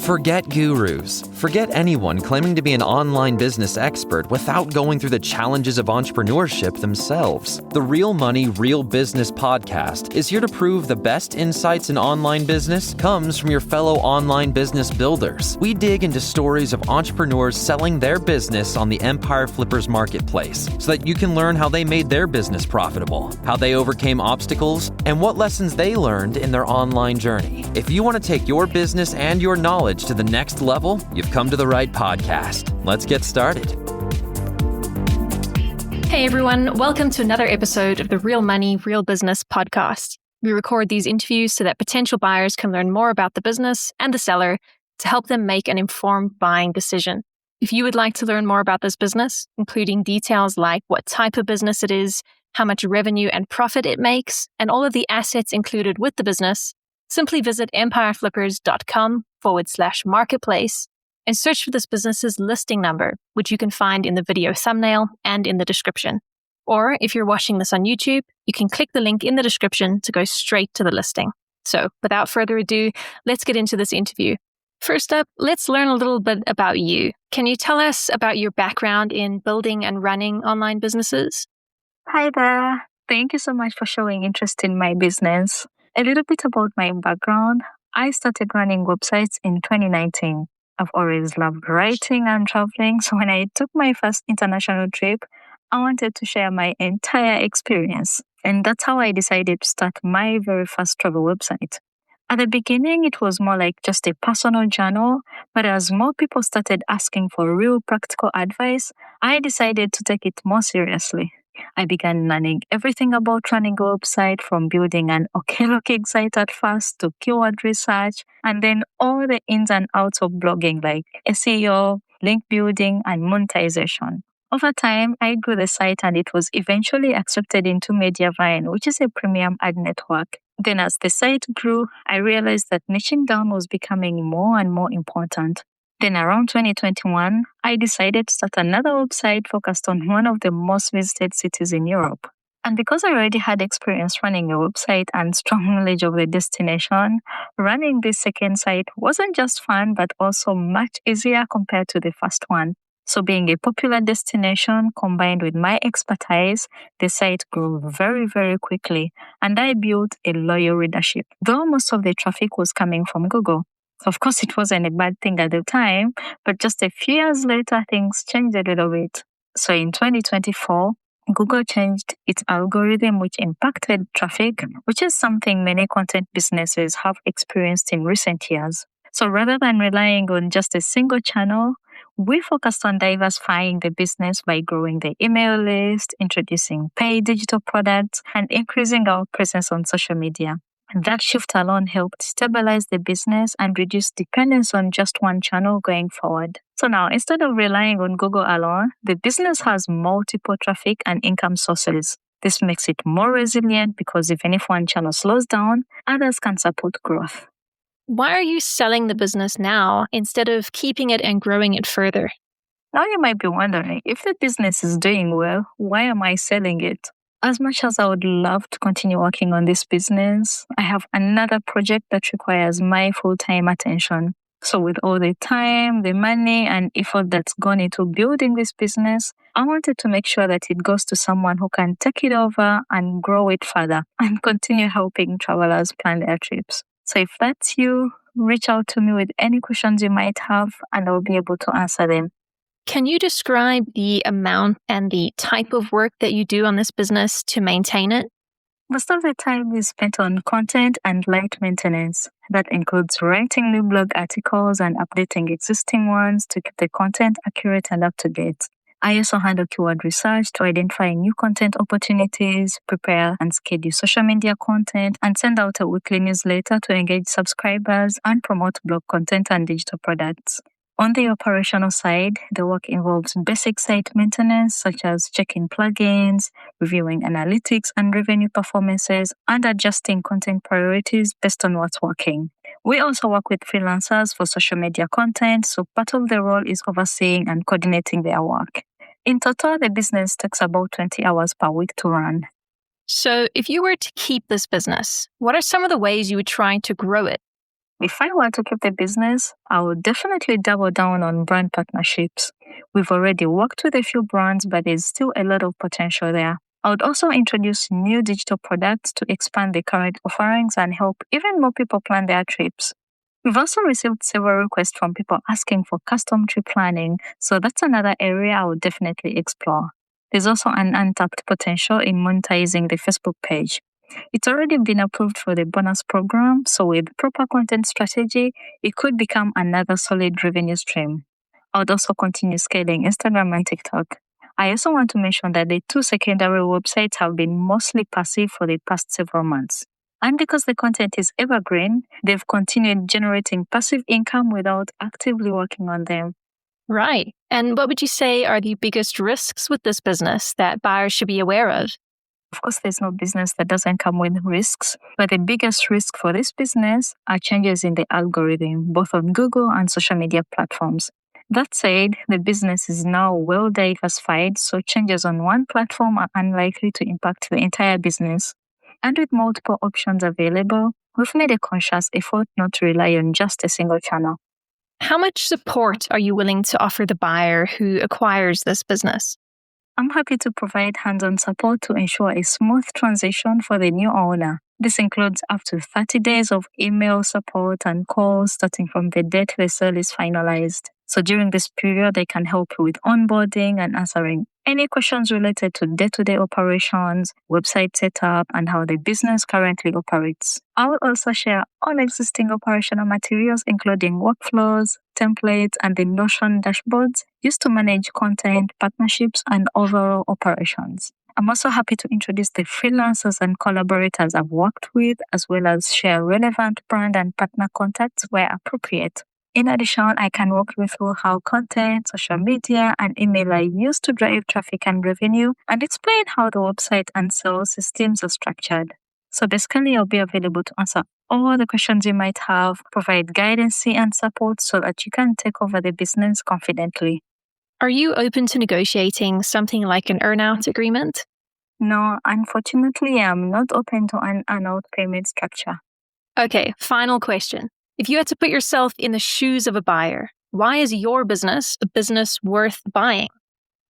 Forget gurus. Forget anyone claiming to be an online business expert without going through the challenges of entrepreneurship themselves. The Real Money, Real Business podcast is here to prove the best insights in online business comes from your fellow online business builders. We dig into stories of entrepreneurs selling their business on the Empire Flippers marketplace so that you can learn how they made their business profitable, how they overcame obstacles, and what lessons they learned in their online journey. If you want to take your business and your knowledge to the next level, you've come to the right podcast. Let's get started. Hey everyone, welcome to another episode of the Real Money, Real Business podcast. We record these interviews so that potential buyers can learn more about the business and the seller to help them make an informed buying decision. If you would like to learn more about this business, including details like what type of business it is, how much revenue and profit it makes, and all of the assets included with the business, simply visit empireflippers.com/marketplace and search for this business's listing number, which you can find in the video thumbnail and in the description. Or if you're watching this on YouTube, you can click the link in the description to go straight to the listing. So without further ado, let's get into this interview. First up, let's learn a little bit about you. Can you tell us about your background in building and running online businesses? Hi there. Thank you so much for showing interest in my business. A little bit about my background. I started running websites in 2019. I've always loved writing and traveling, so when I took my first international trip, I wanted to share my entire experience. And that's how I decided to start my very first travel website. At the beginning, it was more like just a personal journal, but as more people started asking for real practical advice, I decided to take it more seriously. I began learning everything about running a website, from building an okay-looking site at first to keyword research, and then all the ins and outs of blogging like SEO, link building, and monetization. Over time, I grew the site and it was eventually accepted into Mediavine, which is a premium ad network. Then as the site grew, I realized that niching down was becoming more and more important. Then around 2021, I decided to start another website focused on one of the most visited cities in Europe. And because I already had experience running a website and strong knowledge of the destination, running this second site wasn't just fun, but also much easier compared to the first one. So being a popular destination combined with my expertise, the site grew very, very quickly, and I built a loyal readership, though most of the traffic was coming from Google. Of course, it wasn't a bad thing at the time, but just a few years later, things changed a little bit. So in 2024, Google changed its algorithm, which impacted traffic, which is something many content businesses have experienced in recent years. So rather than relying on just a single channel, we focused on diversifying the business by growing the email list, introducing paid digital products, and increasing our presence on social media. That shift alone helped stabilize the business and reduce dependence on just one channel going forward. So now, instead of relying on Google alone, the business has multiple traffic and income sources. This makes it more resilient because even if one channel slows down, others can support growth. Why are you selling the business now instead of keeping it and growing it further? Now you might be wondering, if the business is doing well, why am I selling it? As much as I would love to continue working on this business, I have another project that requires my full-time attention. So with all the time, the money, and effort that's gone into building this business, I wanted to make sure that it goes to someone who can take it over and grow it further and continue helping travelers plan their trips. So if that's you, reach out to me with any questions you might have and I'll be able to answer them. Can you describe the amount and the type of work that you do on this business to maintain it? Most of the time is spent on content and light maintenance. That includes writing new blog articles and updating existing ones to keep the content accurate and up to date. I also handle keyword research to identify new content opportunities, prepare and schedule social media content, and send out a weekly newsletter to engage subscribers and promote blog content and digital products. On the operational side, the work involves basic site maintenance, such as checking plugins, reviewing analytics and revenue performances, and adjusting content priorities based on what's working. We also work with freelancers for social media content, so part of the role is overseeing and coordinating their work. In total, the business takes about 20 hours per week to run. So if you were to keep this business, what are some of the ways you would try to grow it? If I were to keep the business, I would definitely double down on brand partnerships. We've already worked with a few brands, but there's still a lot of potential there. I would also introduce new digital products to expand the current offerings and help even more people plan their trips. We've also received several requests from people asking for custom trip planning, so that's another area I would definitely explore. There's also an untapped potential in monetizing the Facebook page. It's already been approved for the bonus program, so with proper content strategy, it could become another solid revenue stream. I would also continue scaling Instagram and TikTok. I also want to mention that the two secondary websites have been mostly passive for the past several months. And because the content is evergreen, they've continued generating passive income without actively working on them. Right. And what would you say are the biggest risks with this business that buyers should be aware of? Of course, there's no business that doesn't come with risks, but the biggest risk for this business are changes in the algorithm, both on Google and social media platforms. That said, the business is now well diversified, so changes on one platform are unlikely to impact the entire business. And with multiple options available, we've made a conscious effort not to rely on just a single channel. How much support are you willing to offer the buyer who acquires this business? I'm happy to provide hands-on support to ensure a smooth transition for the new owner. This includes up to 30 days of email support and calls starting from the date the sale is finalized. So during this period, they can help you with onboarding and answering any questions related to day-to-day operations, website setup, and how the business currently operates. I will also share all existing operational materials, including workflows, templates, and the Notion dashboards used to manage content, partnerships, and overall operations. I'm also happy to introduce the freelancers and collaborators I've worked with, as well as share relevant brand and partner contacts where appropriate. In addition, I can walk you through how content, social media, and email are used to drive traffic and revenue, and explain how the website and sales systems are structured. So basically, I'll be available to answer all the questions you might have, provide guidance and support so that you can take over the business confidently. Are you open to negotiating something like an earn-out agreement? No, unfortunately, I'm not open to an earn-out payment structure. Okay, final question. If you had to put yourself in the shoes of a buyer, why is your business a business worth buying?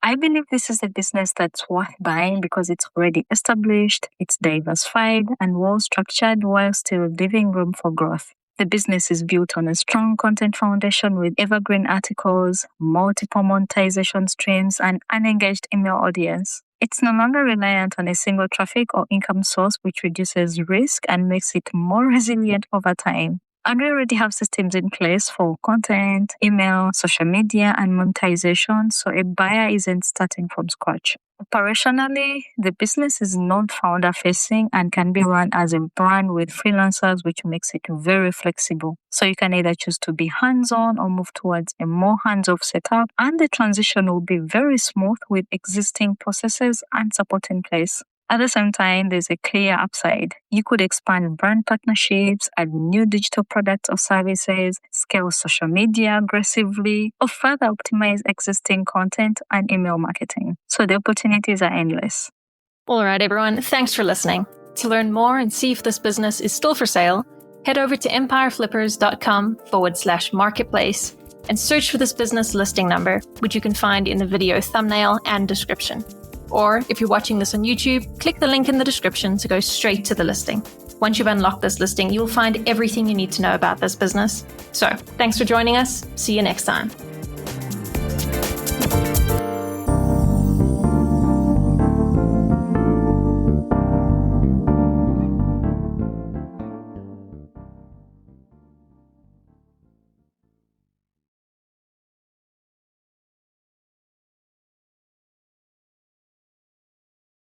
I believe this is a business that's worth buying because it's already established, it's diversified, and well-structured while still leaving room for growth. The business is built on a strong content foundation with evergreen articles, multiple monetization streams, and an engaged email audience. It's no longer reliant on a single traffic or income source, which reduces risk and makes it more resilient over time. And we already have systems in place for content, email, social media, and monetization, so a buyer isn't starting from scratch. Operationally, the business is not founder-facing and can be run as a brand with freelancers, which makes it very flexible. So you can either choose to be hands-on or move towards a more hands-off setup, and the transition will be very smooth with existing processes and support in place. At the same time, there's a clear upside. You could expand brand partnerships, add new digital products or services, scale social media aggressively, or further optimize existing content and email marketing. So the opportunities are endless. All right, everyone. Thanks for listening. To learn more and see if this business is still for sale, head over to empireflippers.com/marketplace and search for this business listing number, which you can find in the video thumbnail and description. Or if you're watching this on YouTube, click the link in the description to go straight to the listing. Once you've unlocked this listing, you'll find everything you need to know about this business. So, thanks for joining us. See you next time.